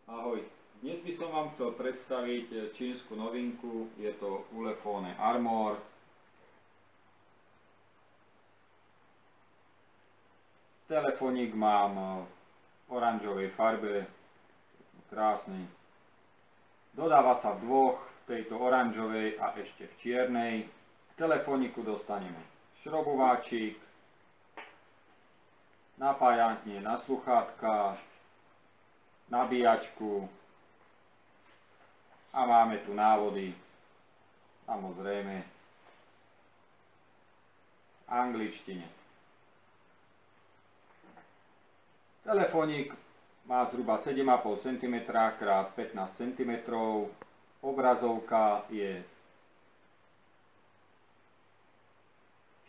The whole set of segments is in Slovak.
Ahoj, dnes by som vám chcel predstaviť čínsku novinku, je to Ulefone Armor. Telefónik mám v oranžovej farbe, krásny. Dodáva sa v dvoch, v tejto oranžovej a ešte v čiernej. K telefóniku dostaneme šrobováčik, napájanie na sluchátka, nabíjačku a máme tu návody, samozrejme v angličtine. Telefónik má zhruba 7,5 cm x 15 cm, obrazovka je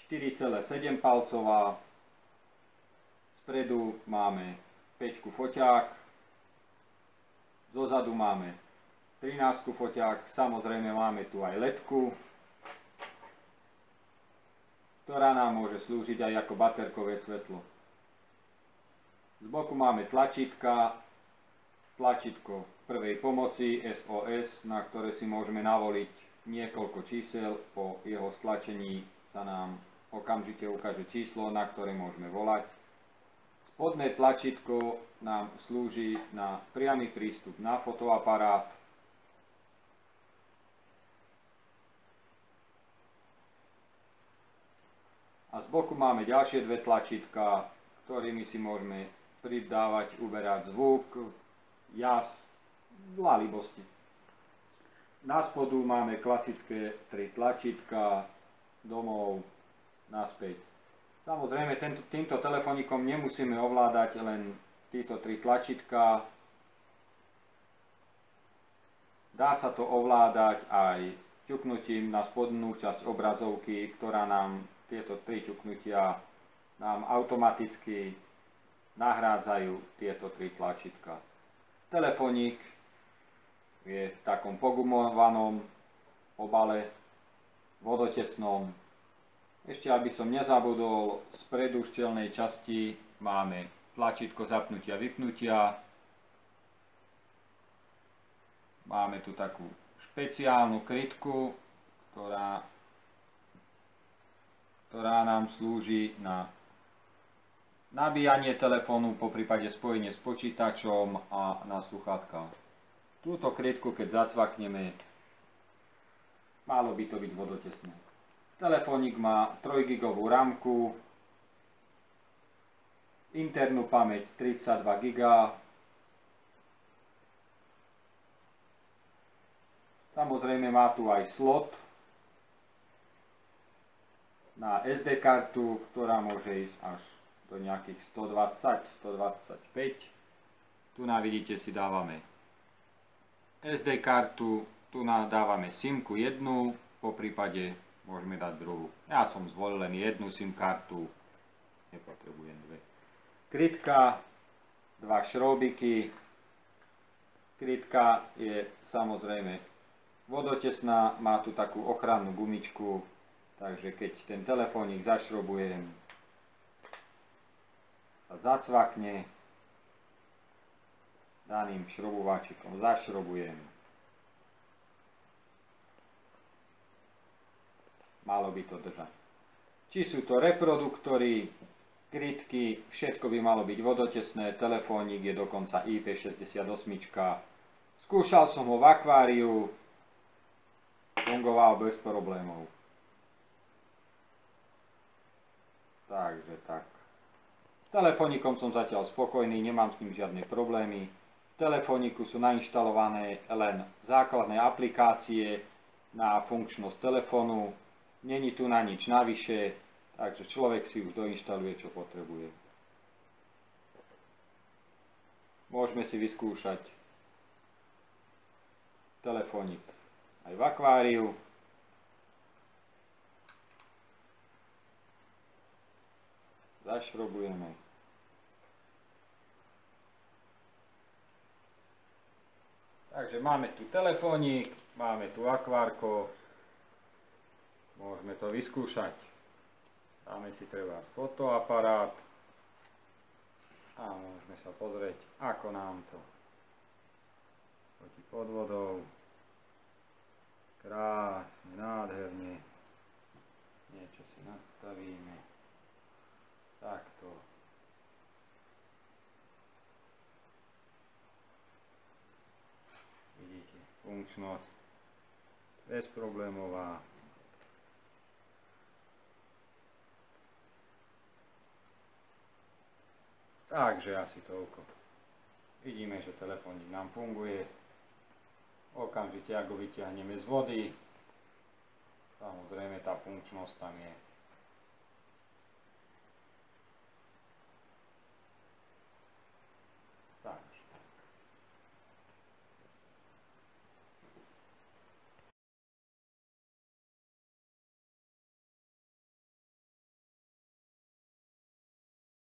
4,7 palcová, spredu máme 5 foťák, zozadu máme 13 foťák, samozrejme máme tu aj ledku, ktorá nám môže slúžiť aj ako baterkové svetlo. Z boku máme tlačítka, tlačítko prvej pomoci SOS, na ktoré si môžeme navoliť niekoľko čísel. Po jeho stlačení sa nám okamžite ukáže číslo, na ktoré môžeme volať. Spodné tlačítko nám slúži na priamy prístup na fotoaparát. A z boku máme ďalšie dve tlačítka, ktorými si môžeme pridávať, uberať zvuk, jas, dla libosti. Na spodu máme klasické 3 tlačítka, domov, naspäť. Samozrejme, týmto telefónikom nemusíme ovládať len tieto 3 tlačítka. Dá sa to ovládať aj ťuknutím na spodnú časť obrazovky, ktorá nám tieto 3 ťuknutia nám automaticky nahrádzajú tieto 3 tlačítka. Telefónik je v takom pogumovanom obale, vodotesnom. Ešte aby som nezabudol, spredu v čelnej časti máme tlačítko zapnutia vypnutia. Máme tu takú špeciálnu krytku, ktorá nám slúži na nabíjanie telefónu, poprípade spojenie s počítačom a na sluchátka. Túto krytku, keď zacvakneme, malo by to byť vodotesné. Telefónik má 3 gigovú ramku, internú pamäť 32 GB, samozrejme má tu aj slot na SD kartu, ktorá môže ísť až do nejakých 120-125. Tu vidíte, si dávame SD kartu, tu dávame SIM-ku jednu, po prípade môžeme dať druhú. Ja som zvolil len jednu SIM kartu, nepotrebujem dve. Krytka, 2 šrobiky. Krytka je samozrejme vodotesná, má tu takú ochrannú gumičku, takže keď ten telefónik zašrobujem, sa zacvakne, daným šrobovačikom zašrobujem. Malo by to držať. Či sú to reproduktory, krytky, všetko by malo byť vodotesné, telefónik je dokonca IP68. Skúšal som ho v akváriu, fungoval bez problémov. Takže tak. S telefónikom som zatiaľ spokojný, nemám s ním žiadne problémy. V telefóniku sú nainštalované len základné aplikácie na funkčnosť telefónu. Není tu na nič navyše, takže človek si už doinštaluje, čo potrebuje. Môžeme si vyskúšať telefónik aj v akváriu. Zašrobujeme. Takže máme tu telefónik, máme tu akvárko. Môžeme to vyskúšať. Dáme si treba fotoaparát a môžeme sa pozrieť, ako nám to Fotí pod vodou. Krásne, nádherne. Niečo si nastavíme. Takto. Vidíte, funkčnosť bezproblémová. Takže asi toľko. Vidíme, že telefónik nám funguje. Okamžite, ako vyťahneme z vody, samozrejme tá funkčnosť tam je.